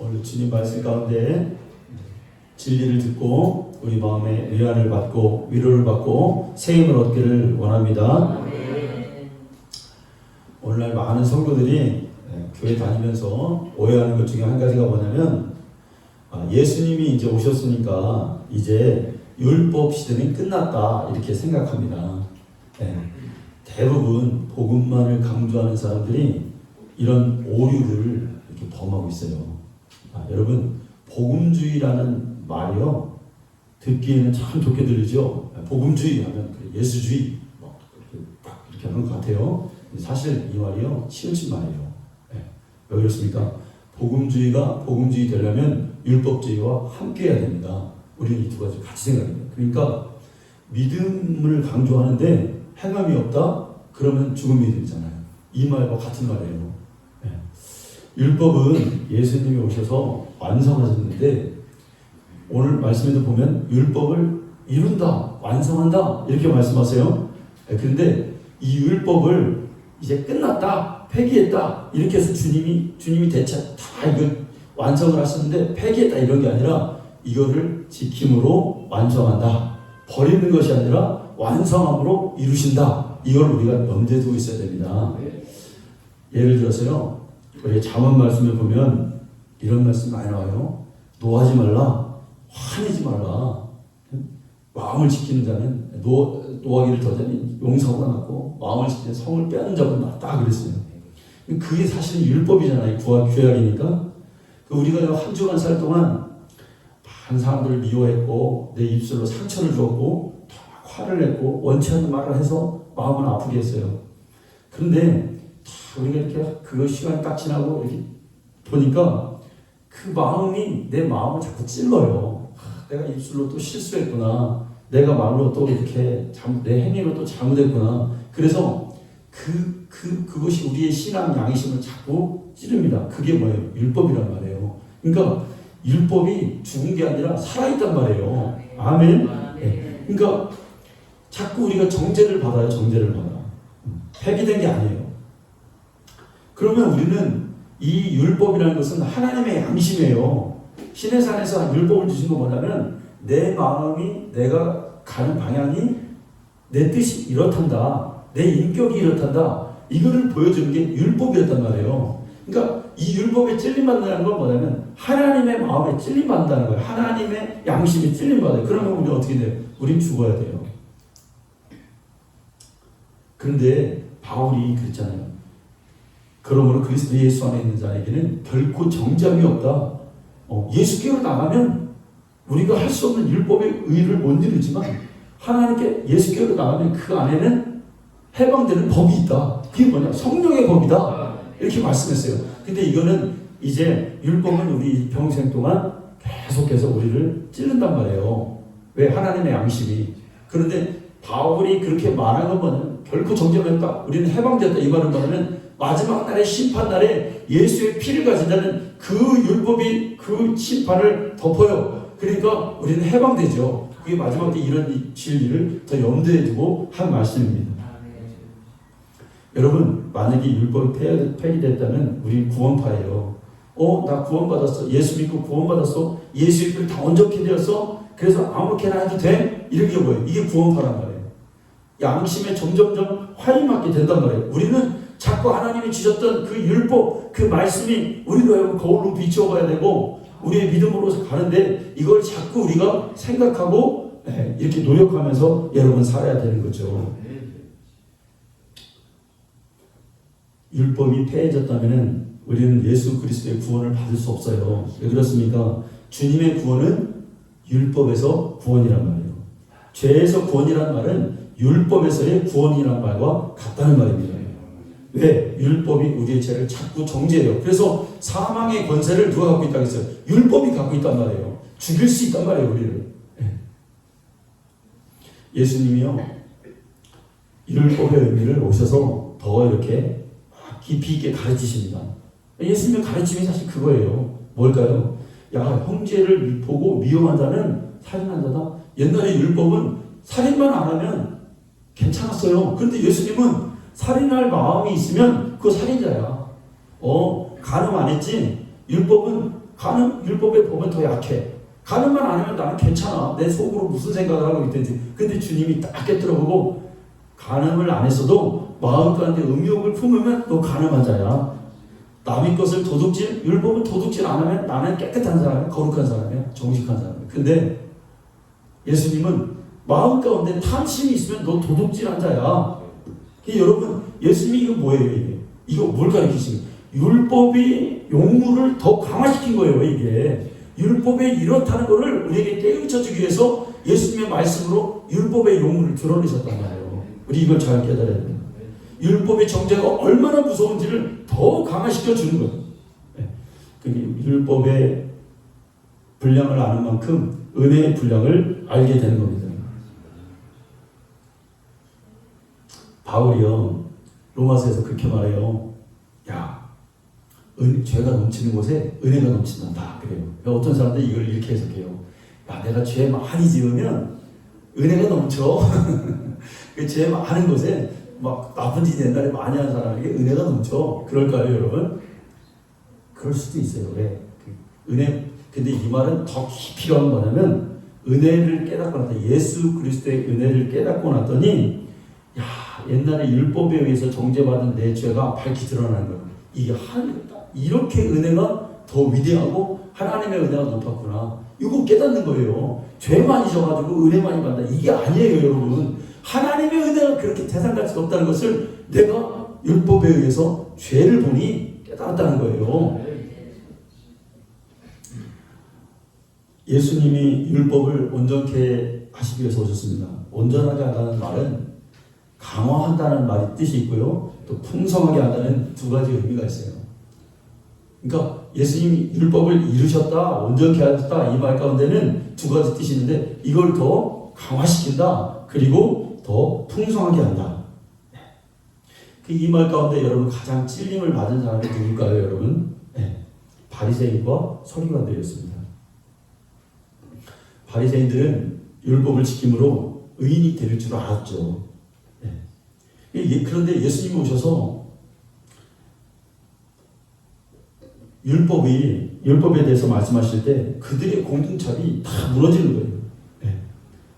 오늘 주님 말씀 가운데 진리를 듣고 우리 마음에 위안을 받고 위로를 받고 새 힘을 얻기를 원합니다. 오늘날 많은 성도들이 교회 다니면서 오해하는 것 중에 한 가지가 뭐냐면 예수님이 이제 오셨으니까 이제 율법 시대는 끝났다 이렇게 생각합니다. 대부분 복음만을 강조하는 사람들이 이런 오류를 이렇게 범하고 있어요. 여러분, 복음주의라는 말이요, 듣기에는 참 좋게 들리죠. 복음주의 하면 예수주의 이렇게 하는 것 같아요. 사실 이 말이요, 치우친 말이에요. 왜 그렇습니까? 복음주의가 복음주의 되려면 율법주의와 함께 해야 됩니다. 우리는 이 두 가지 같이 생각합니다. 그러니까 믿음을 강조하는데 행함이 없다? 그러면 죽은 믿음이잖아요. 이 말과 같은 말이에요. 율법은 예수님이 오셔서 완성하셨는데 오늘 말씀에도 보면 율법을 이룬다, 완성한다 이렇게 말씀하세요. 그런데 이 율법을 이제 끝났다, 폐기했다 이렇게 해서 주님이 대체 다 이거 완성을 하셨는데 폐기했다 이런 게 아니라 이거를 지킴으로 완성한다. 버리는 것이 아니라 완성함으로 이루신다. 이걸 우리가 염두에 두고 있어야 됩니다. 예를 들어서요, 우리 잠언 말씀에 보면 이런 말씀 많이 나와요. 노하지 말라, 화내지 말라. 마음을 지키는 자는 노하기를 더하니 용서가 낫고 마음을 지키는 성을 빼앗는 자보다 낫다 그랬어요. 그게 사실 율법이잖아요. 구약이니까. 우리가 한 주간 살 동안 많은 사람들을 미워했고 내 입술로 상처를 주었고 화를 냈고 원치 않는 말을 해서 마음을 아프게 했어요. 그런데 우리가 이렇게 그 시간이 딱 지나고 이렇게 보니까 그 마음이 내 마음을 자꾸 찔러요. 내가 입술로 또 실수했구나. 내가 말로 또 이렇게 내 행위로 또 잘못했구나. 그래서 그것이 우리의 신앙 양심을 자꾸 찌릅니다. 그게 뭐예요? 율법이란 말이에요. 그러니까 율법이 죽은 게 아니라 살아있단 말이에요. 아멘. 그러니까 자꾸 우리가 정죄를 받아요. 정죄를 받아. 폐기된 게 아니에요. 그러면 우리는 이 율법이라는 것은 하나님의 양심이에요. 신의 산에서 율법을 주신 거 뭐냐면 내 마음이 내가 가는 방향이 내 뜻이 이렇단다. 내 인격이 이렇단다. 이거를 보여주는 게 율법이었단 말이에요. 그러니까 이 율법에 찔림받는다는 건 뭐냐면 하나님의 마음에 찔림받는다는 거예요. 하나님의 양심에 찔림받아요. 그러면 우리는 어떻게 돼요? 우린 죽어야 돼요. 그런데 바울이 그랬잖아요. 그러므로 그리스도 예수 안에 있는 자에게는 결코 정죄함이 없다. 예수께로 나가면 우리가 할 수 없는 율법의 의를 못 이루지만 하나님께 예수께로 나가면 그 안에는 해방되는 법이 있다. 그게 뭐냐? 성령의 법이다. 이렇게 말씀했어요. 근데 이거는 이제 율법은 우리 평생 동안 계속해서 우리를 찌른단 말이에요. 왜? 하나님의 양심이. 그런데 바울이 그렇게 말한 건 뭐냐면 결코 정죄함이 없다. 우리는 해방됐다. 이 말은 뭐냐면 마지막 날에 심판날에 예수의 피를 가진 자는 그 율법이 그 심판을 덮어요. 그러니까 우리는 해방되죠. 그게 마지막 때 이런 진리를 더 염두에 두고 한 말씀입니다. 여러분, 만약에 율법이 폐기됐다면 우리 구원파예요. 나 구원받았어. 예수 믿고 구원받았어. 예수의 피를 다 온전케 되었어. 그래서 아무렇게나 해도 돼? 이렇게 뭐예요? 이게 구원파란 말이에요. 양심에 점점점 화임하게 된단 말이에요. 우리는 자꾸 하나님이 주셨던 그 율법, 그 말씀이 우리로 거울로 비추어가야 되고 우리의 믿음으로 가는데 이걸 자꾸 우리가 생각하고 이렇게 노력하면서 여러분 살아야 되는 거죠. 율법이 폐해졌다면 우리는 예수 그리스도의 구원을 받을 수 없어요. 왜 그렇습니까? 주님의 구원은 율법에서 구원이란 말이에요. 죄에서 구원이란 말은 율법에서의 구원이란 말과 같다는 말입니다. 왜? 율법이 우리의 죄를 자꾸 정죄해요. 그래서 사망의 권세를 누가 갖고 있다고 했어요? 율법이 갖고 있단 말이에요. 죽일 수 있단 말이에요, 우리를. 예수님이요, 율법의 의미를 오셔서 더 이렇게 깊이 있게 가르치십니다. 예수님의 가르침이 사실 그거예요. 뭘까요? 야, 형제를 보고 미워한 자는 살인한 자다. 옛날에 율법은 살인만 안 하면 괜찮았어요. 그런데 예수님은 살인할 마음이 있으면 그거 살인자야. 간음 안 했지? 율법은 간음 율법의 법은 더 약해. 간음만 안 하면 나는 괜찮아. 내 속으로 무슨 생각을 하고 있든지. 근데 주님이 딱 깨뜨려보고 간음을 안 했어도 마음 가운데 음욕을 품으면 너 간음한 자야. 남의 것을 도둑질, 율법은 도둑질 안 하면 나는 깨끗한 사람이야. 거룩한 사람이야. 정직한 사람이야. 근데 예수님은 마음 가운데 탐심이 있으면 너 도둑질한 자야. 여러분, 예수님이 이거 뭐예요, 이게? 이거 뭘 가르치시는 거예요? 율법이 용무를 더 강화시킨 거예요, 이게. 율법에 이렇다는 것을 우리에게 깨우쳐 주기 위해서 예수님의 말씀으로 율법의 용무를 드러내셨단 말이에요. 우리 이걸 잘 깨달아야 됩니다. 율법의 정죄가 얼마나 무서운지를 더 강화시켜 주는 거예요. 율법의 분량을 아는 만큼 은혜의 분량을 알게 되는 겁니다. 바울이요, 로마서에서 그렇게 말해요. 야, 죄가 넘치는 곳에 은혜가 넘친단다. 그래요. 어떤 사람들이 이걸 이렇게 해석해요. 야, 내가 죄 많이 지으면 은혜가 넘쳐. 죄 많은 곳에 막 나쁜 짓 옛날에 많이 한 사람에게 은혜가 넘쳐. 그럴까요, 여러분? 그럴 수도 있어요. 왜? 은혜. 근데 이 말은 더 깊이 필요한 뭐냐면 은혜를 깨닫고 났더니 예수 그리스도의 은혜를 깨닫고 났더니 야, 옛날에 율법에 의해서 정죄받은 내 죄가 밝히 드러나는 거예요. 이게 하나님이다. 이렇게 은혜가 더 위대하고 하나님의 은혜가 높았구나. 이거 깨닫는 거예요. 죄 많이 져가지고 은혜 많이 받는다. 이게 아니에요, 여러분. 하나님의 은혜가 그렇게 대상같이 높다는 것을 내가 율법에 의해서 죄를 보니 깨달았다는 거예요. 예수님이 율법을 온전케 하시기 위해서 오셨습니다. 온전하게 한다는 말은 강화한다는 말이 뜻이 있고요. 또 풍성하게 한다는 두 가지 의미가 있어요. 그러니까 예수님이 율법을 이루셨다, 온전케 하셨다 이 말 가운데는 두 가지 뜻이 있는데 이걸 더 강화시킨다, 그리고 더 풍성하게 한다. 이 말 가운데 여러분 가장 찔림을 받은 사람이 누굴까요, 여러분? 바리새인과 서기관들이었습니다. 바리새인들은 율법을 지킴으로 의인이 될 줄 알았죠. 그런데 예수님이 오셔서 율법에 대해서 말씀하실 때 그들의 공동체이 다 무너지는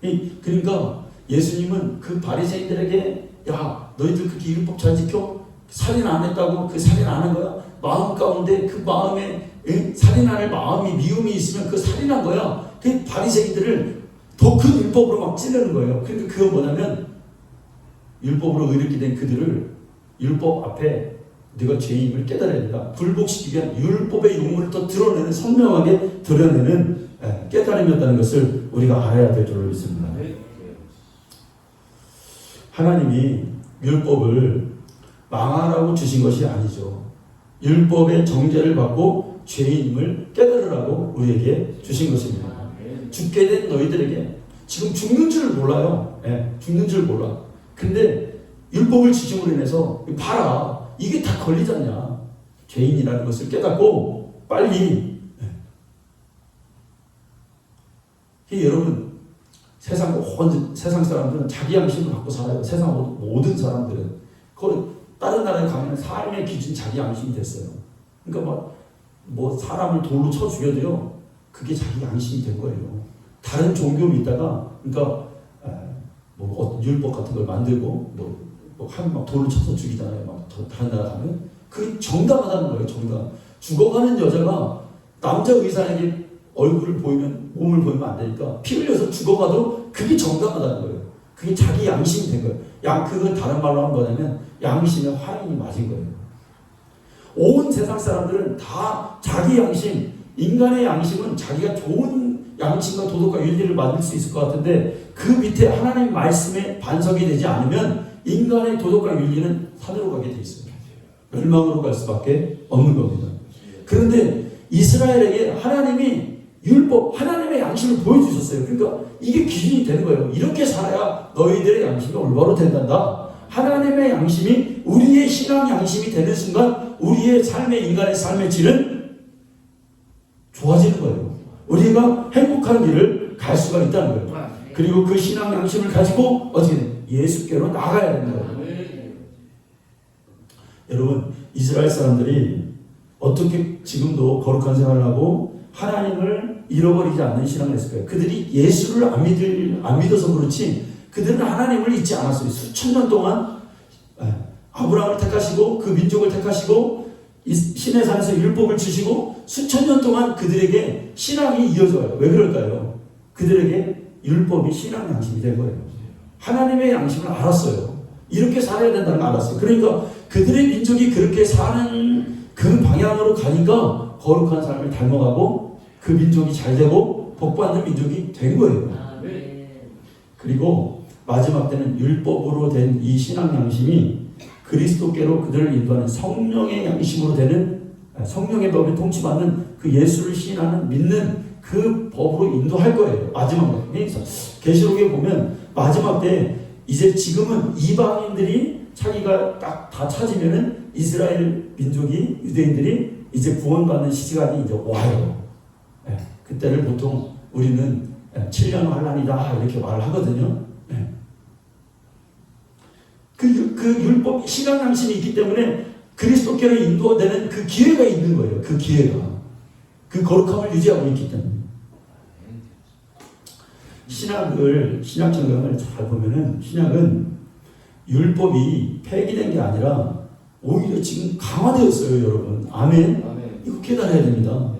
거예요. 그러니까 예수님은 그 바리새인들에게 야, 너희들 그렇게 율법 잘 지켜? 살인 안 했다고 그 살인 안 한 거야? 마음 가운데 그 마음에 살인할 마음이 미움이 있으면 그 살인한 거야. 그 바리새인들을 더 큰 율법으로 막 찌르는 거예요. 그러니까 그건 뭐냐면 율법으로 의롭게 된 그들을 율법 앞에 네가 죄임을 깨달아야 된다. 불복시키기 위한 율법의 용무를 더 드러내는, 선명하게 드러내는 깨달음이었다는 것을 우리가 알아야 될 줄로 믿습니다. 하나님이 율법을 망하라고 주신 것이 아니죠. 율법의 정죄를 받고 죄인임을 깨달으라고 우리에게 주신 것입니다. 죽게 된 너희들에게 지금 죽는 줄 몰라요. 죽는 줄 몰라. 근데 율법을 지킴으로 인해서 봐라. 이게 다 걸리지 않냐. 죄인이라는 것을 깨닫고 빨리. 여러분, 세상 사람들은 자기 양심을 갖고 살아요. 세상 모든 사람들은. 다른 나라에 가면 삶의 기준 자기 양심이 됐어요. 그러니까 뭐 사람을 돌로 쳐 죽여도요, 그게 자기 양심이 된 거예요. 다른 종교 믿다가, 그러니까 뭐 율법 같은 걸 만들고 막 돌로 쳐서 죽이잖아요. 막 다른 나라 가면 그게 정당하다는 거예요. 정당. 죽어가는 여자가 남자 의사에게 얼굴을 보이면, 몸을 보이면 안 되니까 피 흘려서 죽어가도 그게 정당하다는 거예요. 그게 자기 양심이 된 거예요. 그건 다른 말로 하면 뭐냐면 양심의 화인이 맞은 거예요. 온 세상 사람들은 다 자기 양심, 인간의 양심은 자기가 좋은 양심과 도덕과 윤리를 만들 수 있을 것 같은데 그 밑에 하나님 말씀에 반석이 되지 않으면 인간의 도덕과 윤리는 산으로 가게 돼 있어요. 멸망으로 갈 수밖에 없는 겁니다. 그런데 이스라엘에게 하나님이 율법, 하나님의 양심을 보여주셨어요. 그러니까 이게 기준이 되는 거예요. 이렇게 살아야 너희들의 양심이 올바로 된단다. 하나님의 양심이 우리의 신앙 양심이 되는 순간 우리의 삶의, 인간의 삶의 질은 좋아지는 거예요. 우리가 행복한 길을 갈 수가 있다는 거예요. 그리고 그 신앙 양심을 가지고 어떻게 예수께로 나가야 되는 거예요. 여러분, 이스라엘 사람들이 어떻게 지금도 거룩한 생활을 하고 하나님을 잃어버리지 않는 신앙을 했을까요? 그들이 예수를 안 믿어서 그렇지 그들은 하나님을 잊지 않았어요. 수천 년 동안 아브라함을 택하시고 그 민족을 택하시고 신의 산에서 율법을 주시고 수천 년 동안 그들에게 신앙이 이어져요. 왜 그럴까요? 그들에게 율법이 신앙 양심이 된 거예요. 하나님의 양심을 알았어요. 이렇게 살아야 된다는 걸 알았어요. 그러니까 그들의 민족이 그렇게 사는 그 방향으로 가니까 거룩한 삶을 닮아가고 그 민족이 잘 되고 복받는 민족이 된 거예요. 그리고 마지막 때는 율법으로 된 이 신앙 양심이 그리스도께로 그들을 인도하는 성령의 양심으로 되는 성령의 법에 통치받는 그 예수를 시인하는 믿는 그 법으로 인도할 거예요. 마지막 때. 계시록에 보면 마지막 때 이제 지금은 이방인들이 자기가 딱 다 찾으면은 이스라엘 민족이 유대인들이 이제 구원받는 시간이 이제 와요. 그때를 보통 우리는 7년 환란이다 이렇게 말을 하거든요. 그 율법 신앙 양심이 있기 때문에 그리스도께로 인도되는 그 기회가 있는 거예요. 그 기회가 그 거룩함을 유지하고 있기 때문에 신약 성경을 잘 보면은 신약은 율법이 폐기된 게 아니라 오히려 지금 강화되었어요, 여러분. 아멘. 이거 깨달아야 됩니다.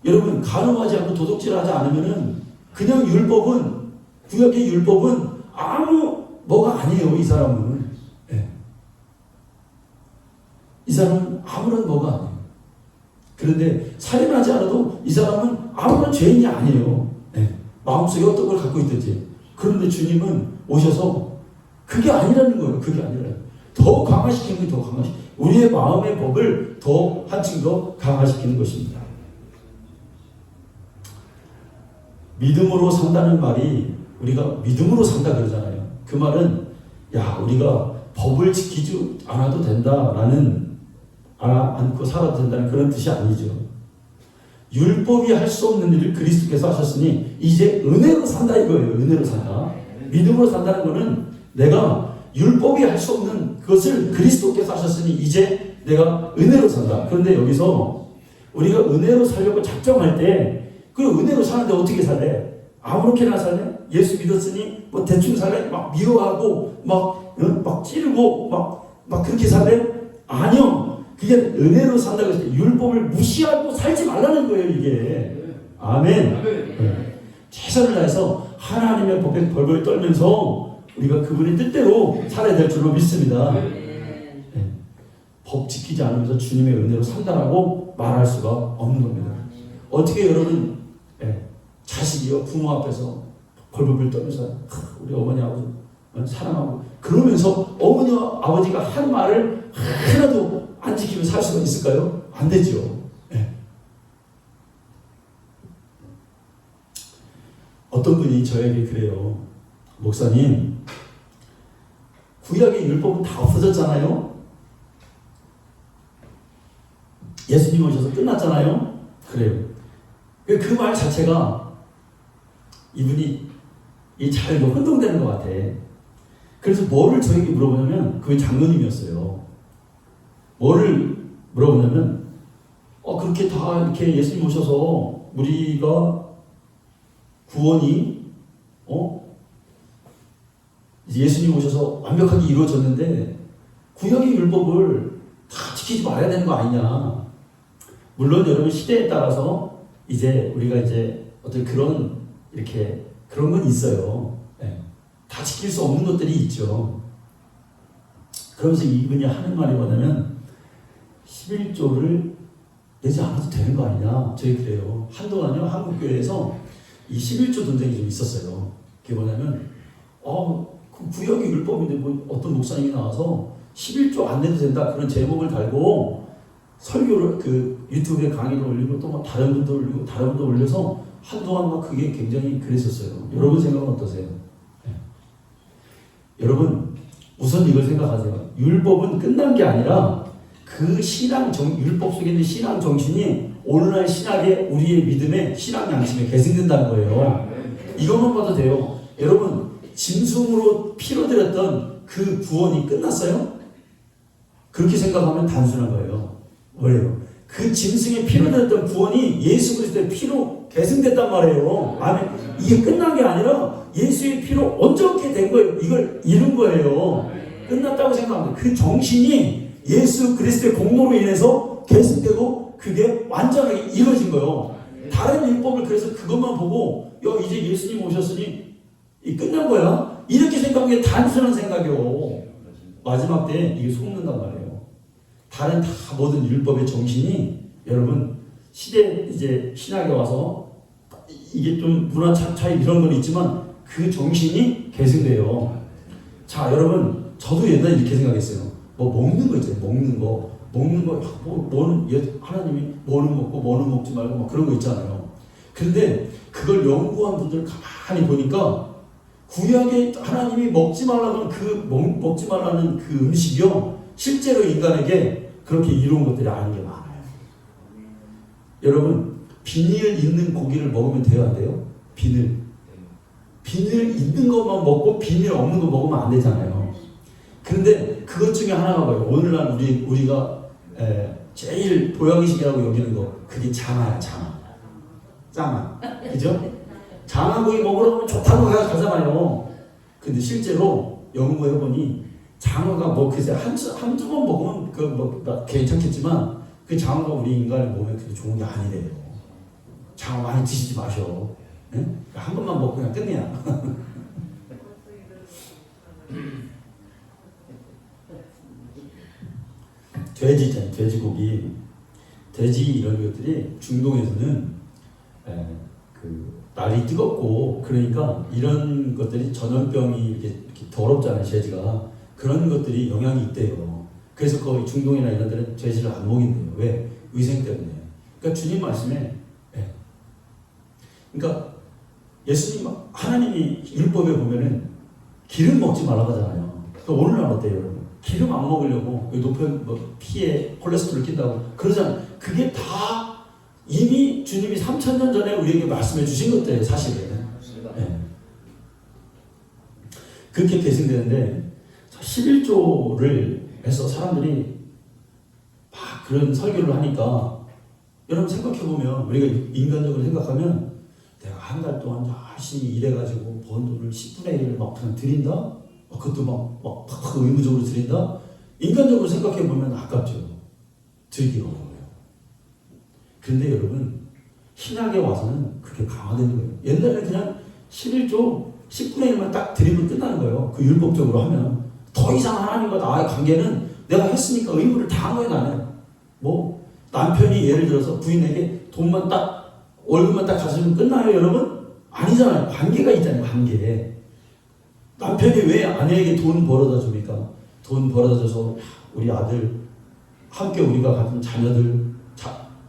여러분 간음하지 않고 도둑질하지 않으면은 그냥 율법은 구약의 율법은 아무 뭐가 아니에요. 이 사람은 이 사람은 아무런 뭐가 아니에요. 그런데 살인하지 않아도 이 사람은 아무런 죄인이 아니에요. 마음속에 어떤 걸 갖고 있든지. 그런데 주님은 오셔서 그게 아니라는 거예요. 그게 아니라 더 강화시키는 게 더 강화시키는 우리의 마음의 법을 더 한층 더 강화시키는 것입니다. 믿음으로 산다는 말이 우리가 믿음으로 산다 그러잖아요. 그 말은 야 우리가 법을 지키지 않아도 된다라는 않고 살아도 된다는 그런 뜻이 아니죠. 율법이 할 수 없는 일을 그리스도께서 하셨으니 이제 은혜로 산다 이거예요. 은혜로 산다. 믿음으로 산다는 거는 내가 율법이 할 수 없는 그것을 그리스도께서 하셨으니 이제 내가 은혜로 산다. 그런데 여기서 우리가 은혜로 살려고 작정할 때 그 은혜로 사는데 어떻게 살래? 아무렇게나 살래? 예수 믿었으니 뭐 대충 살래? 막 미워하고 막 찌르고 막 그렇게 살래? 아니요. 그게 은혜로 산다고 했을 때 율법을 무시하고 살지 말라는 거예요. 이게. 아멘. 최선을 다해서 하나님의 법에 벌벌 떨면서 우리가 그분의 뜻대로 살아야 될 줄로 믿습니다. 법 지키지 않으면서 주님의 은혜로 산다라고 말할 수가 없는 겁니다. 어떻게 여러분 자식이요 부모 앞에서 벌벌 떨면서 우리 어머니 아버지 사랑하고 그러면서 어머니와 아버지가 한 말을 하나도 안 지키면 살 수가 있을까요? 안 되죠. 어떤 분이 저에게 그래요. 목사님, 구약의 율법은 다 없어졌잖아요. 예수님 오셔서 끝났잖아요. 그래요. 그 말 자체가 이분이 잘 혼동되는 것 같아. 그래서 뭐를 저에게 물어보냐면 그게 장로님이었어요. 뭐를 물어보냐면 그렇게 다 이렇게 예수님 오셔서 우리가 구원이 예수님 오셔서 완벽하게 이루어졌는데 구약의 율법을 다 지키지 말아야 되는 거 아니냐. 물론 여러분 시대에 따라서 이제 우리가 이제 어떤 그런 건 있어요. 다 지킬 수 없는 것들이 있죠. 그러면서 이분이 하는 말이 뭐냐면 11조를 내지 않아도 되는 거 아니냐. 저희 그래요. 한동안요 한국교회에서 이 11조 논쟁이 좀 있었어요. 그게 뭐냐면 그 구약의 율법인데 뭐 어떤 목사님이 나와서 11조 안 내도 된다 그런 제목을 달고 설교를 그 유튜브에 강의를 올리고 또 막 다른 분도 올리고 다른 분도 올려서 한동안 막 그게 굉장히 그랬었어요. 여러분 생각은 어떠세요? 여러분 우선 이걸 생각하세요. 율법은 끝난 게 아니라 그 율법 속에 있는 신앙 정신이 오늘날 신학의 우리의 믿음의 신앙 양심에 계승된다는 거예요. 이것만 봐도 돼요. 여러분 짐승으로 피로 들였던 그 구원이 끝났어요? 그렇게 생각하면 단순한 거예요. 뭐예요? 그 짐승의 피로 되었던 구원이 예수 그리스도의 피로 계승됐단 말이에요. 아멘. 이게 끝난 게 아니라 예수의 피로 온전케 된 거예요. 이걸 이룬 거예요. 끝났다고 생각합니다. 그 정신이 예수 그리스도의 공로로 인해서 계승되고 그게 완전하게 이루어진 거예요. 다른 율법을 그래서 그것만 보고 이제 예수님 오셨으니 끝난 거야? 이렇게 생각하는 게 단순한 생각이요. 마지막 때 이게 속는단 말이에요. 다른 다 모든 율법의 정신이 여러분 시대 이제 신학에 와서 이게 좀 문화 차이 이런 건 있지만 그 정신이 계승돼요. 자, 여러분 저도 옛날에 이렇게 생각했어요. 뭐 먹는 거 있잖아요. 먹는 거 뭐는 하나님이 뭐는 먹고 뭐는 먹지 말고 막 그런 거 있잖아요. 그런데 그걸 연구한 분들 가만히 보니까 구약에 하나님이 먹지 말라는 먹지 말라는 그 음식이요 실제로 인간에게 그렇게 이로운 것들이 아닌 게 많아요. 여러분 비닐 있는 고기를 먹으면 돼요, 안 돼요? 비닐 있는 것만 먹고 비닐 없는 거 먹으면 안 되잖아요. 그런데 그것 중에 하나가 뭐예요? 오늘날 우리가 제일 보양식이라고 여기는 거 그게 장어야. 장어. 그죠? 장어고기 먹으러 가면 좋다고 가잖아요. 근데 실제로 연구해보니 장어가 뭐 글쎄 한두 번 먹으면 뭐 괜찮겠지만 그 장어가 우리 인간의 몸에 그렇게 좋은 게 아니래요. 장어 많이 드시지 마셔. 네? 한 번만 먹고 그냥 끝내야. 돼지 있잖아요. 돼지고기. 돼지 이런 것들이 중동에서는 날이 뜨겁고 그러니까 이런 것들이 전염병이 이렇게 더럽잖아요. 돼지가. 그런 것들이 영향이 있대요. 그래서 거의 중동이나 이런 데는 돼지를 안 먹인대요. 왜? 위생 때문에. 그러니까 주님 말씀에 그러니까 예수님 하나님이 율법에 보면은 기름 먹지 말라고 하잖아요. 그러니까 오늘날 어때요, 여러분? 기름 안 먹으려고 높은 피에 콜레스테롤 낀다고 그러잖아요. 그게 다 이미 주님이 3000년 전에 우리에게 말씀해 주신 것들이에요, 사실은. 네. 그렇게 계승되는데 11조를 해서 사람들이 막 그런 설교를 하니까 여러분 생각해보면 우리가 인간적으로 생각하면 내가 한 달 동안 열심히 일해가지고 번 돈을 10분의 1을 막 그냥 드린다? 그것도 막 의무적으로 드린다? 인간적으로 생각해보면 아깝죠. 드리기가 어려워요. 그런데 여러분 신학에 와서는 그렇게 강화되는 거예요. 옛날에는 그냥 11조 10분의 1만 딱 드리면 끝나는 거예요. 그 율법적으로 하면. 더 이상 하나님과 나와의 관계는 내가 했으니까 의무를 다한 거예요, 나는. 뭐 남편이 예를 들어서 부인에게 돈만 딱 월급만 딱 가지면 끝나요, 여러분? 아니잖아요. 관계가 있잖아요, 관계. 남편이 왜 아내에게 돈 벌어다 줍니까? 돈 벌어다 줘서 우리 아들 함께 우리가 가진 자녀들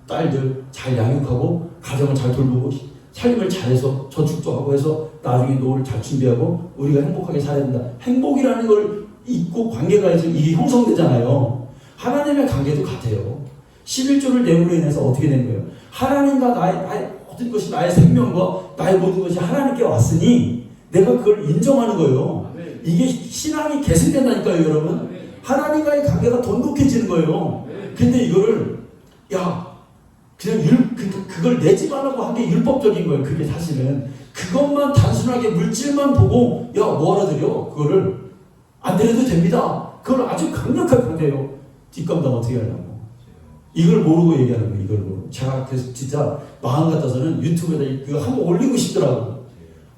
딸들 잘 양육하고 가정을 잘 돌보고 살림을 잘해서 저축도 하고 해서 나중에 노후를 잘 준비하고 우리가 행복하게 살아야 된다. 행복이라는 걸 있고 관계가 있어 이게 형성되잖아요. 하나님의 관계도 같아요. 11조를 내므로 인해서 어떻게 된 거예요? 하나님과 나의 모든 것이 나의 생명과 나의 모든 것이 하나님께 왔으니 내가 그걸 인정하는 거예요. 이게 신앙이 계승된다니까요, 여러분. 하나님과의 관계가 돈독해지는 거예요. 근데 이거를 그냥 그걸 내지 말라고 한 게 율법적인 거예요. 그게 사실은 그것만 단순하게 물질만 보고 뭐하러 드려? 그거를 안 드려도 됩니다. 그걸 아주 강력하게 강조해요. 뒷감당 어떻게 하려고? 이걸 모르고 얘기하는 거예요. 이걸 모르고. 제가 그래서 진짜 마음 같아서는 유튜브에다 그거 한번 올리고 싶더라고.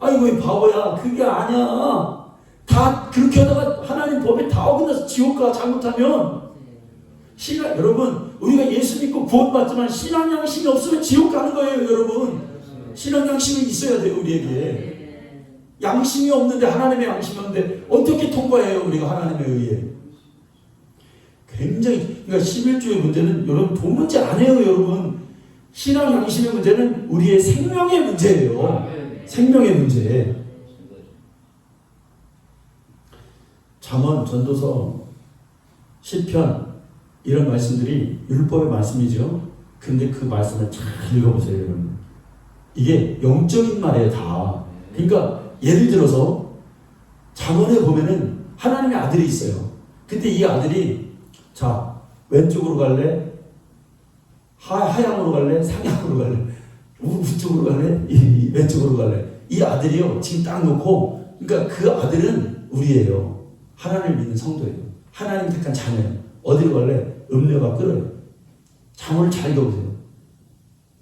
이거 이 바보야. 그게 아니야. 다 그렇게 하다가 하나님 법에 다 어긋나서 지옥 가 잘못하면. 신앙, 여러분, 우리가 예수 믿고 구원받지만 신앙 양심이 없으면 지옥 가는 거예요, 여러분. 신앙 양심이 있어야 돼요, 우리에게. 양심이 없는데, 하나님의 양심이 없는데, 어떻게 통과해요, 우리가 하나님에 의해. 굉장히, 그러니까 11조의 문제는, 여러분, 돈 문제 아니에요, 여러분. 신앙 양심의 문제는 우리의 생명의 문제예요. 생명의 문제. 잠언, 전도서, 시편, 이런 말씀들이 율법의 말씀이죠. 근데 그 말씀을 잘 읽어보세요, 여러분. 이게 영적인 말이에요, 다. 그러니까 예를 들어서 잠언에 보면은 하나님의 아들이 있어요. 근데 이 아들이 자 왼쪽으로 갈래? 하향으로 갈래? 상향으로 갈래? 우쪽으로 갈래? 이 왼쪽으로 갈래? 이 아들이요 지금 딱 놓고, 그러니까 그 아들은 우리예요. 하나님을 믿는 성도예요. 하나님 택한 자녀예요. 어디로 갈래? 음료가 끓어요. 잠을 잘 넣으세요.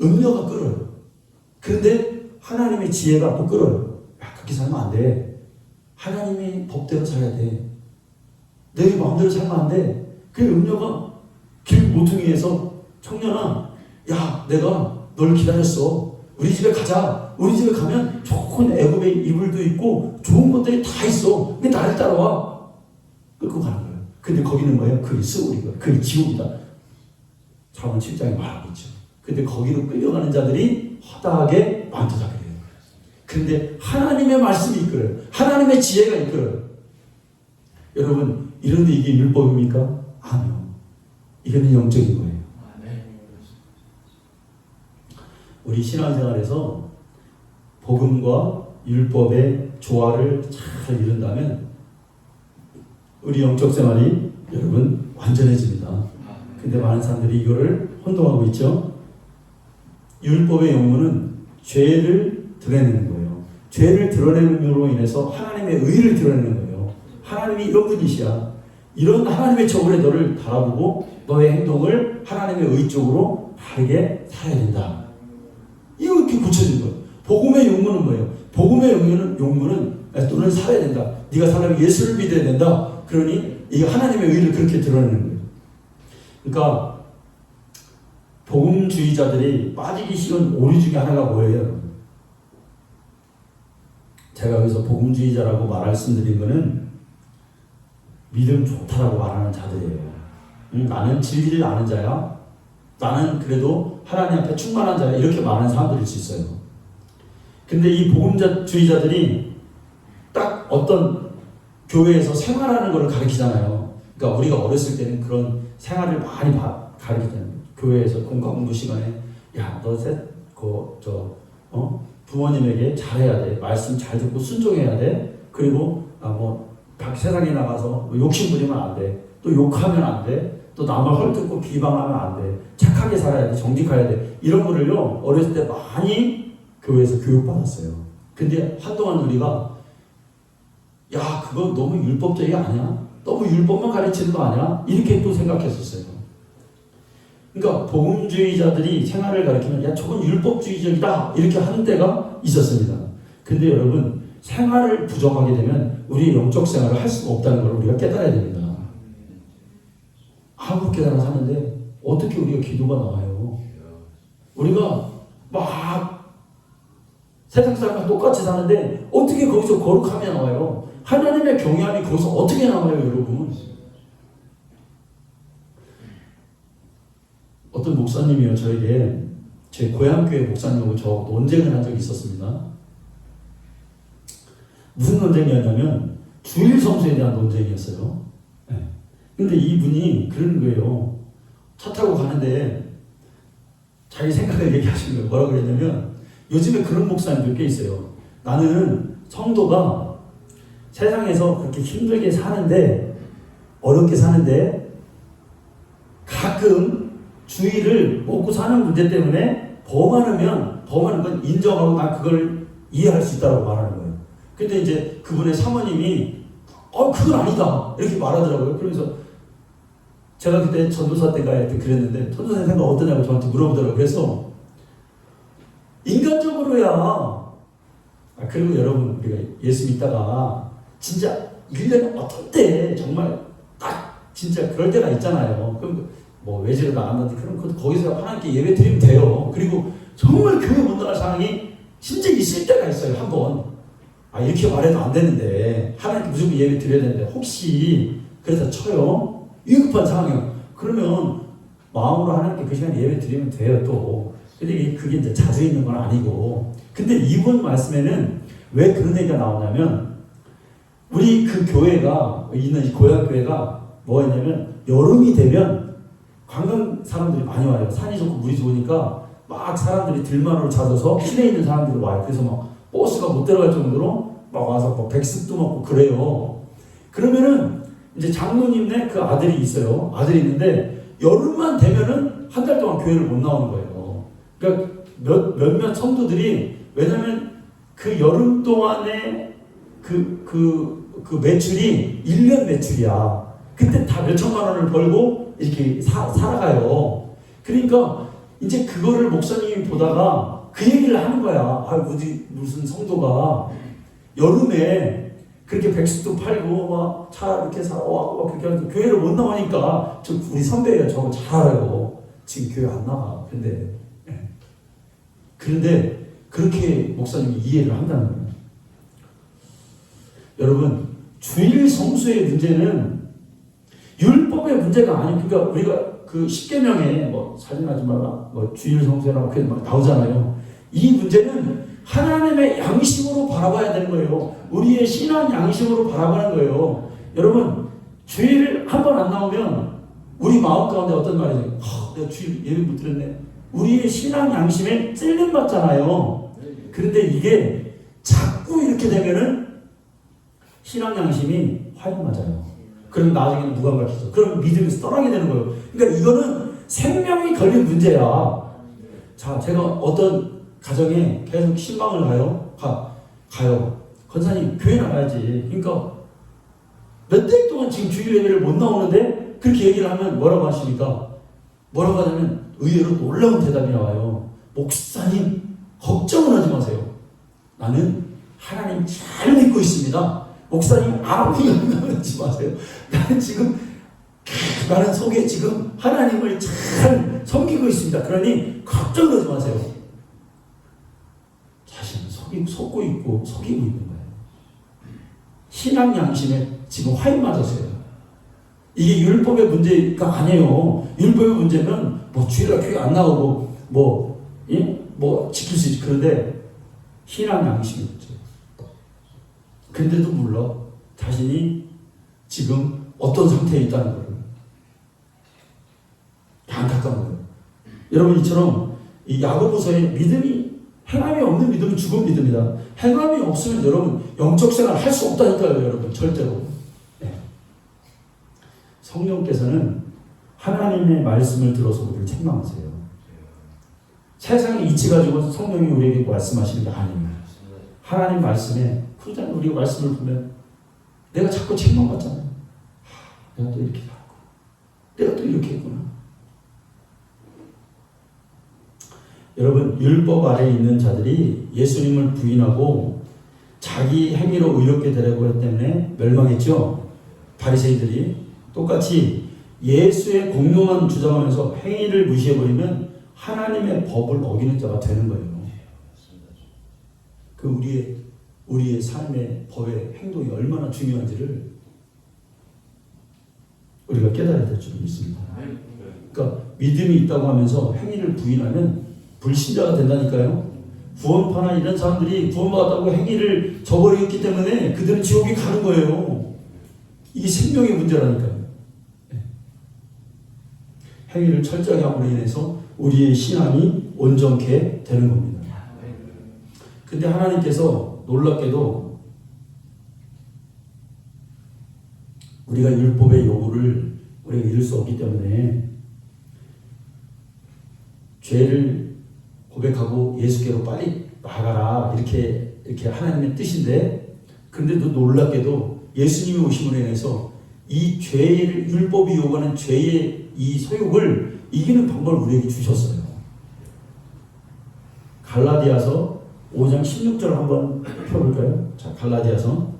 음료가 끓어요. 그런데 하나님의 지혜가 또 끓어요. 야, 그렇게 살면 안 돼. 하나님의 법대로 살아야 돼. 내 마음대로 살면 안 돼. 그 음료가 길 모퉁이에서, 청년아, 야, 내가 널 기다렸어. 우리 집에 가자. 우리 집에 가면 좋은 애굽의 이불도 있고 좋은 것들이 다 있어. 근데 나를 따라와. 끌고 가는 거예요. 근데 거기는 뭐예요? 그게 스울이고 그게 지옥이다. 잠언 7장에 말하고 있죠. 근데 거기로 끌려가는 자들이 허다하게 많다자 그래요. 근데 하나님의 말씀이 이끌어요. 하나님의 지혜가 이끌어요. 여러분, 이런데 이게 율법입니까? 아니요. 이거는 영적인 거예요. 우리 신앙생활에서 복음과 율법의 조화를 잘 이룬다면 우리 영적 생활이 여러분 완전해집니다. 근데 많은 사람들이 이거를 혼동하고 있죠. 율법의 용무는 죄를 드러내는 거예요. 죄를 드러내는으로 인해서 하나님의 의를 드러내는 거예요. 하나님이 이런 분이시야. 이런 하나님의 저울에 너를 바라보고 너의 행동을 하나님의 의 쪽으로 바르게 살아야 된다. 이거 이렇게 굳혀진 거예요. 복음의 용무는 뭐예요? 복음의 용무는 너는 살아야 된다. 네가 살아면 예수를 믿어야 된다. 그러니 이 하나님의 의를 그렇게 드러내는 거예요. 그러니까 복음주의자들이 빠지기 쉬운 오류 중에 하나가 뭐예요? 제가 여기서 복음주의자라고 말씀드린 거는 믿음 좋다라고 말하는 자들이에요. 나는 진리를 아는 자야. 나는 그래도 하나님 앞에 충만한 자야. 이렇게 말하는 사람들일 수 있어요. 근데 이 복음주의자들이 딱 어떤 교회에서 생활하는 것을 가르치잖아요. 그러니까 우리가 어렸을 때는 그런 생활을 많이 가르치잖아요. 교회에서 공부 시간에 야, 너 부모님에게 잘해야 돼. 말씀 잘 듣고 순종해야 돼. 그리고 세상에 나가서 욕심 부리면 안 돼. 또 욕하면 안 돼. 또 남을 헐뜯고 비방하면 안 돼. 착하게 살아야 돼. 정직해야 돼. 이런 거를요 어렸을 때 많이 교회에서 교육받았어요. 근데 한동안 우리가 야, 그거 너무 율법적이 아니야? 너무 율법만 가르치는 거 아니야? 이렇게 또 생각했었어요. 그러니까 복음주의자들이 생활을 가르치면 야, 저건 율법주의적이다 이렇게 하는 때가 있었습니다. 근데 여러분, 생활을 부정하게 되면 우리 영적 생활을 할 수가 없다는 걸 우리가 깨달아야 됩니다. 아무리 깨달아 사는데 어떻게 우리가 기도가 나와요? 우리가 막 세상 사람과 똑같이 사는데 어떻게 거기서 거룩함이 나와요? 하나님의 경외함이 거기서 어떻게 나와요, 여러분? 어떤 목사님이요, 저에게 제 고향교회 목사님하고 저 논쟁을 한 적이 있었습니다. 무슨 논쟁이었냐면 주일 성수에 대한 논쟁이었어요. 네. 근데 이분이 그런 거예요. 차 타고 가는데 자기 생각을 얘기하시는 거예요. 뭐라고 그랬냐면 요즘에 그런 목사님들 꽤 있어요. 나는 성도가 세상에서 그렇게 힘들게 사는데, 어렵게 사는데 가끔 주의를 먹고 사는 문제 때문에 범하는 건 인정하고 난 그걸 이해할 수 있다고 말하는 거예요. 근데 이제 그분의 사모님이 그건 아니다 이렇게 말하더라고요. 그러면서 제가 그때 전도사 때가 그랬는데 전도사 생각 어떠냐고 저한테 물어보더라고요. 그래서 인간적으로야 그리고 여러분, 우리가 예수 믿다가 진짜 1년에 어떤 때 정말 딱 진짜 그럴 때가 있잖아요. 그럼 외지로 나간다든지 그럼 거기서 하나님께 예배 드리면 돼요. 그리고 정말 교회 못 나갈 상황이 진짜 있을 때가 있어요. 한번 이렇게 말해도 안 되는데 하나님께 무조건 예배 드려야 되는데 혹시 그래서 쳐요. 위급한 상황이요. 그러면 마음으로 하나님께 그 시간에 예배 드리면 돼요. 또 근데 그게 이제 자주 있는 건 아니고. 근데 이번 말씀에는 왜 그런 얘기가 나오냐면 우리 그 교회가 있는 이 고향교회가 뭐였냐면 여름이 되면 관광 사람들이 많이 와요. 산이 좋고 물이 좋으니까 막 사람들이 들만으로 찾아서 시내에 있는 사람들이 와요. 그래서 막 버스가 못 들어갈 정도로 막 와서 막 백숙도 먹고 그래요. 그러면은 이제 장로님네 그 아들이 있어요. 아들이 있는데 여름만 되면은 한 달 동안 교회를 못 나오는 거예요. 그러니까 몇몇 성도들이, 왜냐면 그 여름 동안에 그 매출이 1년 매출이야. 그때 다 몇천만 원을 벌고 이렇게 살아가요. 그러니까 이제 그거를 목사님이 보다가 그 얘기를 하는 거야. 아, 무슨 성도가 여름에 그렇게 백숙도 팔고 막 차 이렇게 사와 그렇게 하는데 교회를 못 나오니까, 우리 선배예요. 저거 잘 알아요. 지금 교회 안 나가. 그런데 그렇게 목사님이 이해를 한다는 거예요. 여러분, 주일 성수의 문제는 율법의 문제가 아니에요. 그러니까 우리가 그 10계명에 뭐 살인하지 마라, 뭐 주일 성수해라 그렇게 막 나오잖아요. 이 문제는 하나님의 양심으로 바라봐야 되는 거예요. 우리의 신앙 양심으로 바라보는 거예요. 여러분, 주일 한 번 안 나오면 우리 마음 가운데 어떤 말이죠? 내가 주일 예배 못 드렸네. 우리의 신앙 양심에 찔림 받잖아요. 그런데 이게 자꾸 이렇게 되면은 신앙 양심이 화인 맞아요. 그럼 나중에는 무감각해져. 그럼 믿음에서 떠나게 되는 거예요. 그러니까 이거는 생명이 걸린 문제야. 자, 제가 어떤 가정에 계속 신방을 가요. 권사님, 교회 나가야지. 그러니까 몇 달 동안 지금 주일 예배를 못 나오는데 그렇게 얘기를 하면 뭐라고 하십니까? 뭐라고 하냐면 의외로 놀라운 대답이 나와요. 목사님, 걱정은 하지 마세요. 나는 하나님 잘 믿고 있습니다. 목사님, 아무 영향을 하지 마세요. 나는 속에 지금 하나님을 잘 섬기고 있습니다. 그러니 걱정하지 마세요. 자신은 속고 있고 속이고 있는 거예요. 신앙 양심에 지금 화인 맞았어요. 이게 율법의 문제가 아니에요. 율법의 문제는 뭐 주일날 교회 안 나오고 뭐 지킬 수 있지. 그런데 신앙 양심이 문제예요. 근데도 몰라. 자신이 지금 어떤 상태에 있다는 거예요. 안타까운 거예요. 여러분, 이처럼 이 야고보서의 믿음이, 행함이 없는 믿음은 죽은 믿음이다. 행함이 없으면 여러분 영적 생활 할 수 없다니까요. 여러분, 절대로. 네. 성령께서는 하나님의 말씀을 들어서 우리를 책망하세요. 세상의 이치 가지고 성령이 우리에게 말씀하시는 게 아닙니다. 하나님 말씀에, 그러잖아요. 우리가 말씀을 보면 내가 자꾸 책망받잖아요. 내가 또 이렇게 살고, 내가 또 이렇게 했구나. 여러분, 율법 아래에 있는 자들이 예수님을 부인하고 자기 행위로 의롭게 되려고 했기 때문에 멸망했죠. 바리새인들이 똑같이 예수의 공로만 주장하면서 행위를 무시해버리면 하나님의 법을 어기는 자가 되는 거예요. 그 우리의 삶의 법의 행동이 얼마나 중요한지를 우리가 깨달아야 될 줄 믿습니다. 그러니까 믿음이 있다고 하면서 행위를 부인하면 불신자가 된다니까요. 구원파나 이런 사람들이 구원받았다고 행위를 저버렸기 때문에 그들은 지옥에 가는 거예요. 이게 생명의 문제라니까요. 행위를 철저하게 함으로 인해서 우리의 신앙이 온전케 되는 겁니다. 근데 하나님께서 놀랍게도 우리가 율법의 요구를 우리가 이룰 수 없기 때문에 죄를 고백하고 예수께로 빨리 나가라, 이렇게 하나님의 뜻인데, 그런데도 놀랍게도 예수님이 오심으로 인해서 이 죄를, 율법이 요구하는 죄의 이 소욕을 이기는 방법을 우리에게 주셨어요. 갈라디아서 5장 16절 한번 펴볼까요? 자, 갈라디아서.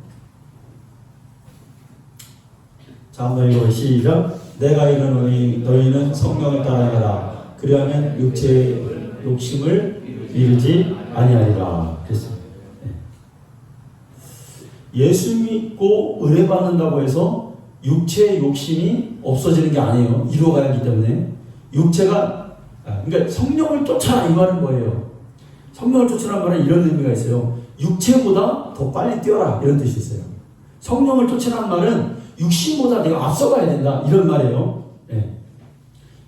자, 한번 읽어요. 시작. 내가 이르노니 너희는 성령을 따라가라. 그리하면 육체의 욕심을 이루지 아니하리라. 그랬어요. 예수 믿고 은혜 받는다고 해서 육체의 욕심이 없어지는 게 아니에요. 이루어가야 하기 때문에. 육체가, 그러니까 성령을 쫓아라, 이 말은 뭐예요? 성령을 쫓으라는 말은 이런 의미가 있어요. 육체보다 더 빨리 뛰어라, 이런 뜻이 있어요. 성령을 쫓으라는 말은 육신보다 내가 앞서가야 된다, 이런 말이에요.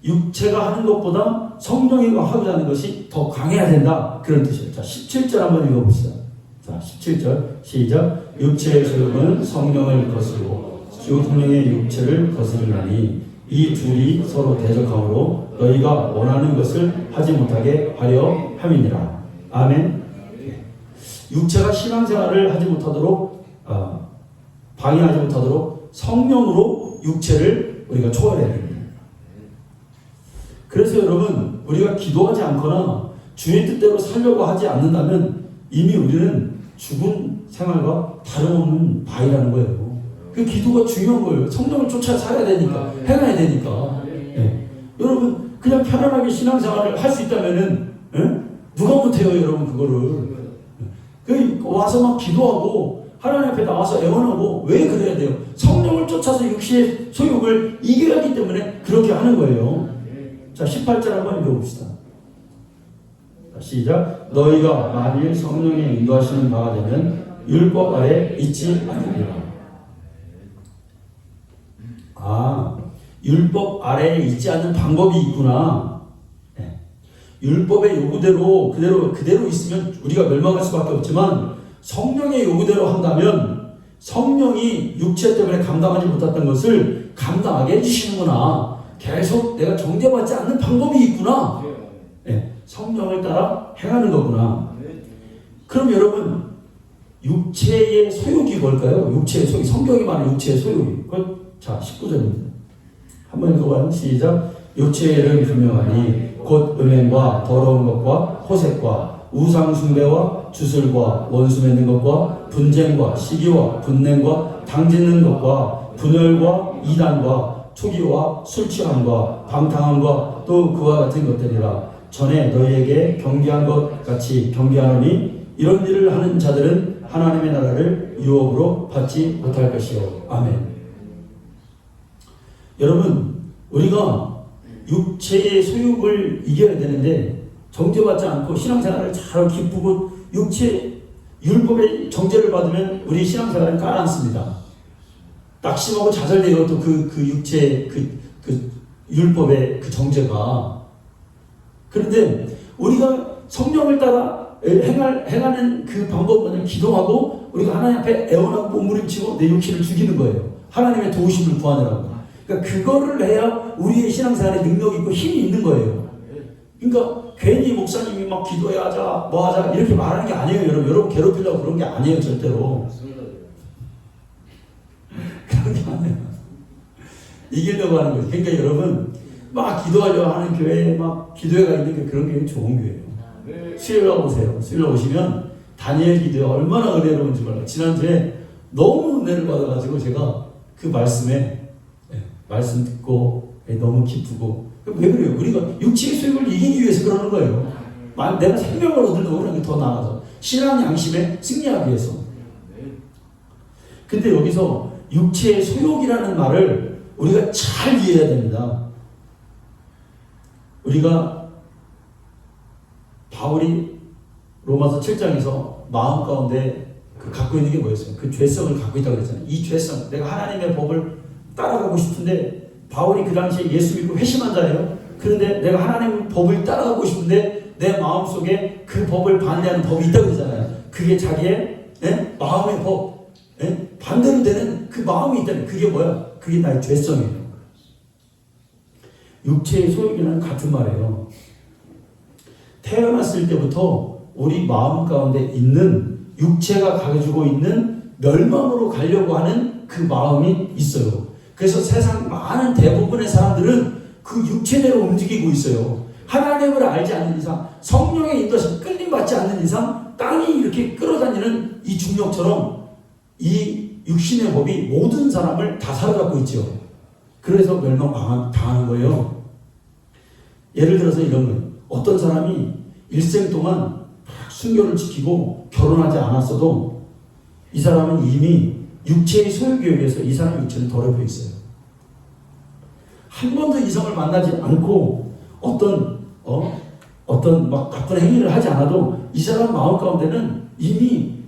육체가 하는 것보다 성령이 하고자 하는 것이 더 강해야 된다, 그런 뜻이에요. 자, 17절 한번 읽어봅시다. 자, 17절 시작. 육체의 소욕은 성령을 거스르고 성령의 육체를 거스르나니 이 둘이 서로 대적하므로 너희가 원하는 것을 하지 못하게 하려 함이니라. 아멘. 육체가 신앙생활을 하지 못하도록 방해하지 못하도록 성령으로 육체를 우리가 초월해야 됩니다. 그래서 여러분, 우리가 기도하지 않거나 주의 뜻대로 살려고 하지 않는다면 이미 우리는 죽은 생활과 다름없는 바위라는 거예요. 그 기도가 중요한 거예요. 성령을 쫓아 살아야 되니까, 행해야 되니까. 네. 여러분, 그냥 편안하게 신앙생활을 할 수 있다면은, 누가 못해요, 여러분, 그거를. 와서 막 기도하고, 하나님 앞에 나와서 애원하고, 왜 그래야 돼요? 성령을 쫓아서 육신의 소욕을 이겨야 하기 때문에 그렇게 하는 거예요. 자, 18절 한번 읽어봅시다. 시작. 너희가 만일 성령의 인도하시는 바가 되면 율법 아래 있지 않으리라. 율법 아래에 있지 않는 방법이 있구나. 네. 율법의 요구대로 그대로 있으면 우리가 멸망할 수밖에 없지만 성령의 요구대로 한다면 성령이 육체 때문에 감당하지 못했던 것을 감당하게 해주시는구나. 계속 내가 정죄받지 않는 방법이 있구나. 네. 성령을 따라 행하는 거구나. 그럼 여러분, 육체의 소욕이 뭘까요? 육체의 소욕. 성경이 말하는 육체의 소욕이. 자, 19절입니다. 한번 읽어봐요. 시작. 육체의 일은 분명하니 곧 음행과 더러운 것과 호색과 우상 숭배와 주술과 원수 맺는 것과 분쟁과 시기와 분냉과 당짓는 것과 분열과 이단과 투기와 술 취함과 방탕함과 또 그와 같은 것들이라. 전에 너희에게 경계한 것 같이 경계하노니 이런 일을 하는 자들은 하나님의 나라를 유업으로 받지 못할 것이요. 아멘. 여러분, 우리가 육체의 소욕을 이겨야 되는데 정죄받지 않고 신앙생활을 잘 기쁘고 율법의 정죄를 받으면 우리 신앙생활은 가라앉습니다. 낙심하고 좌절되고 또 그 육체의 그 율법의 그 정죄가. 그런데 우리가 성령을 따라 행하는 그 방법은 기도하고 우리가 하나님 앞에 애원하고 몸부림치고 내 육신을 죽이는 거예요. 하나님의 도우심을 구하느라고. 그러니까 그거를 해야 우리의 신앙생활에 능력이 있고 힘이 있는 거예요. 그러니까 괜히 목사님이 막 기도해야 하자, 뭐 하자 이렇게 말하는 게 아니에요. 여러분 괴롭히려고 그런 게 아니에요. 절대로. 그런 게 아니에요. 이기려고 하는 거죠. 그러니까 여러분, 막 기도하려고 하는 교회에 막 기도회가 있는 게 그런 게 좋은 교회예요. 수요일에 오세요. 수요일에 오시면 다니엘 기도가 얼마나 은혜로운지 몰라요. 지난주에 너무 은혜를 받아가지고 제가 그 말씀 듣고 너무 기쁘고. 왜 그래요? 우리가 육체의 소욕을 이기기 위해서 그러는 거예요. 내가 생명을 얻으려고 그러는 게 더 나아서 신앙 양심에 승리하기 위해서. 근데 여기서 육체의 소욕이라는 말을 우리가 잘 이해해야 됩니다. 우리가 바울이 로마서 7장에서 마음 가운데 갖고 있는 게 뭐였어요? 그 죄성을 갖고 있다고 그랬잖아요. 이 죄성, 내가 하나님의 법을 따라가고 싶은데, 바울이 그 당시에 예수 믿고 회심한 자예요. 그런데 내가 하나님의 법을 따라가고 싶은데 내 마음속에 그 법을 반대하는 법이 있다고 그러잖아요. 그게 자기의 마음의 법, 반대로 되는 그 마음이 있다는. 그게 뭐야? 그게 나의 죄성이에요. 육체의 소욕이랑 같은 말이에요. 태어났을 때부터 우리 마음 가운데 있는 육체가 가지고 있는 멸망으로 가려고 하는 그 마음이 있어요. 그래서 세상 많은 대부분의 사람들은 그 육체대로 움직이고 있어요. 하나님을 알지 않는 이상, 성령의 인도하심 끌림받지 않는 이상 땅이 이렇게 끌어다니는 이 중력처럼 이 육신의 법이 모든 사람을 다 사로잡고 있죠. 그래서 멸망당하는 거예요. 예를 들어서 이런 거예요. 어떤 사람이 일생 동안 순교를 지키고 결혼하지 않았어도 이 사람은 이미 육체의 소욕에 의해서 이 사람 육체는 더럽혀 있어요. 한 번도 이성을 만나지 않고 어떤 막 나쁜 행위를 하지 않아도 이 사람 마음 가운데는 이미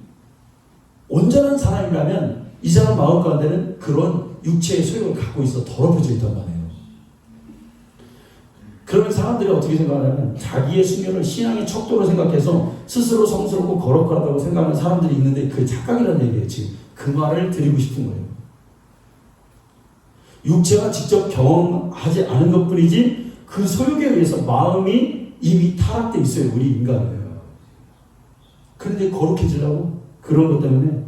온전한 사람이라면 이 사람 마음 가운데는 그런 육체의 소욕을 갖고 있어 더럽혀져 있단 말이에요. 그러면 사람들이 어떻게 생각하냐면 자기의 순결을 신앙의 척도로 생각해서 스스로 성스럽고 거룩하다고 생각하는 사람들이 있는데 그게 착각이라는 얘기예요. 지금 그 말을 드리고 싶은 거예요. 육체가 직접 경험하지 않은 것뿐이지 그 소욕에 의해서 마음이 이미 타락되어 있어요. 우리 인간은. 그런데 거룩해지려고? 그런 것 때문에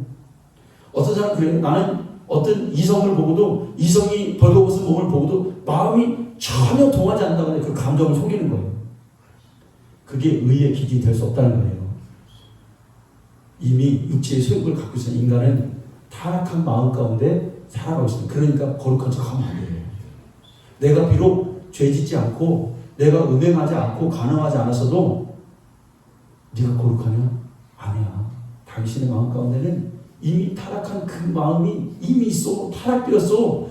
어떤 사람 그래요. 나는 어떤 이성을 보고도, 이성이 벌거벗은 몸을 보고도 마음이 전혀 동하지 않는다고 하는데 그 감정을 속이는 거예요. 그게 의의 기준이 될 수 없다는 거예요. 이미 육체의 소욕을 갖고 있는 인간은 타락한 마음 가운데 살아가고 있습니다. 그러니까 거룩한 척 하면 안 돼요. 내가 비록 죄짓지 않고 내가 음행하지 않고 간음하지 않았어도 네가 거룩하냐? 아니야. 당신의 마음 가운데는 이미 타락한 그 마음이 이미 있어. 타락되었어.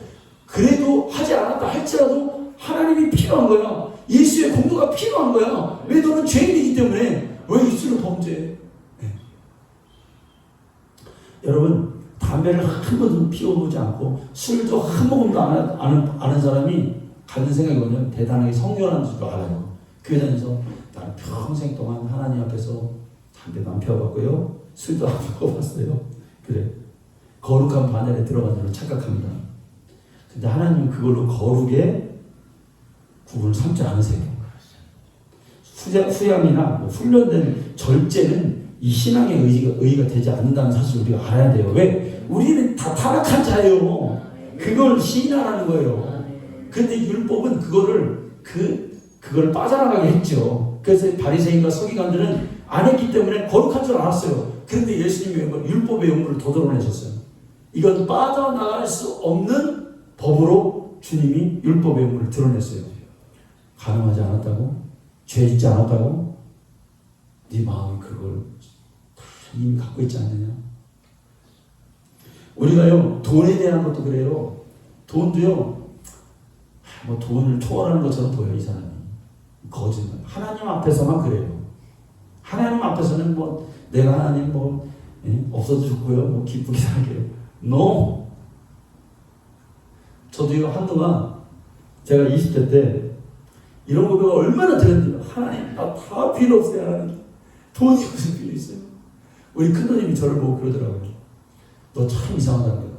그래도 하지 않았다 할지라도 하나님이 필요한 거야. 예수의 공로가 필요한 거야. 왜? 너는 죄인이기 때문에. 왜 입술로 범죄해? 네. 여러분, 담배를 한 번도 피워보지 않고 술도 한 모금도 아는 사람이 갖는 생각이 뭐냐면 대단하게 성결한 줄 알아요. 교회 다니면서 나는 평생 동안 하나님 앞에서 담배도 안 피워봤고요, 술도 안 피워봤어요. 그래, 거룩한 반열에 들어간 줄로 착각합니다. 근데 하나님은 그걸로 거룩의 구분을 삼지 않으세요. 후양이나 뭐 훈련된 절제는 이 신앙의 의의가 되지 않는다는 사실을 우리가 알아야 돼요. 왜? 우리는 다 타락한 자예요. 그걸 시인하라는 거예요. 그런데 율법은 그거를 빠져나가게 했죠. 그래서 바리새인과 서기관들은 안 했기 때문에 거룩한 줄 알았어요. 그런데 예수님이 율법의 영물을 도드러내셨어요. 이건 빠져나갈 수 없는 법으로 주님이 율법의 영물을 드러냈어요. 간음하지 않았다고? 죄 짓지 않았다고? 네 마음이 그걸 이미 갖고 있지 않느냐? 우리가요, 돈에 대한 것도 그래요. 돈도요, 뭐 돈을 초월하는 것처럼 보여요, 이 사람이. 거짓말. 하나님 앞에서만 그래요. 하나님 앞에서는 뭐, 내가 하나님 뭐, 없어도 좋고요, 뭐, 기쁘게 살게요. No! 저도요, 한동안, 제가 20대 때, 이런 고백을 얼마나 들었는지, 하나님, 나 다 필요 없어요, 하나님. 돈이 무슨 필요 있어요? 우리 큰누님이 저를 보고 그러더라고요. 너 참 이상하다는 거야.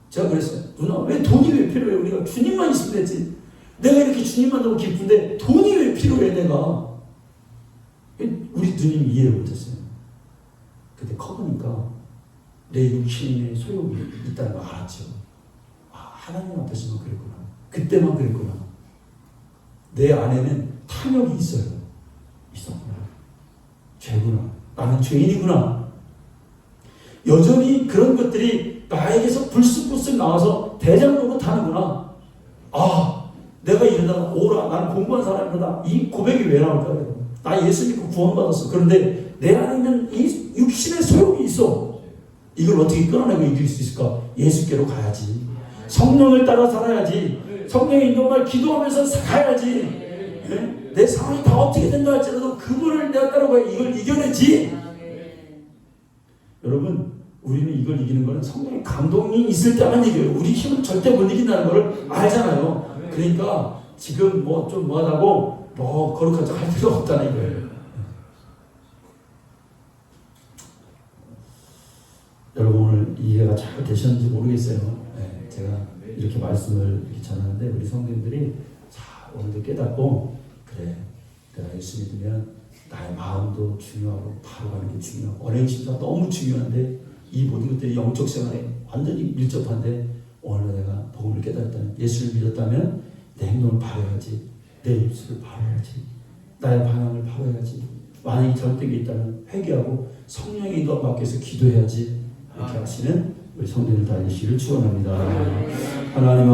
제가 그랬어요. 누나, 왜 돈이 왜 필요해? 우리가 주님만 있으면 되지. 내가 이렇게 주님만 너무 기쁜데 돈이 왜 필요해, 내가? 우리 누님이 이해를 못했어요. 근데 커보니까 내 육신의 소욕이 있다는 걸 알았죠. 아, 하나님 앞에서만 그랬구나. 그때만 그랬구나. 내 안에는 탐욕이 있어요. 있었구나. 죄구나. 나는 죄인이구나. 여전히 그런 것들이 나에게서 불쑥불쑥 나와서 대장으로 타는구나. 아, 내가 이러다가 오라, 나는 공부한 사람이다. 이 고백이 왜 나올까요? 나 예수 믿고 구원받았어. 그런데 내 안에는 이 육신의 소욕이 있어. 이걸 어떻게 끊어내고 이길 수 있을까? 예수께로 가야지. 성령을 따라 살아야지. 성령의 인도말 기도하면서 가야지. 네? 내 상황이 다 어떻게 된다 할지라도 그분을 내가 따라가야 이걸 이겨내지. 여러분, 우리는 이걸 이기는 거는 성령의 감동이 있을 때만 이겨요. 우리 힘은 절대 못 이긴다는 걸 알잖아요. 그러니까 지금 뭐 좀 뭐하다고 뭐 거룩한 척 할 필요가 없다는 거예요. 여러분, 오늘 이해가 잘 되셨는지 모르겠어요. 네, 제가 이렇게 말씀을 이렇게 전하는데 우리 성도님들이 자, 오늘도 깨닫고, 그래, 내가 예수 믿으면 나의 마음도 중요하고 바로 가는 게 중요하고 언행심사가 너무 중요한데 이 모든 것들이 영적 생활에 완전히 밀접한데, 오늘 내가 복음을 깨달았다면, 예수를 믿었다면 내 행동을 바로야지, 내 입술을 바로야지, 나의 방향을 바로야지, 만약에 잘못된 게 있다면 회개하고 성령의 인도함 받기 위해서 기도해야지. 이렇게 하시는 우리 성도들 다 되시기를 축원합니다. 하나님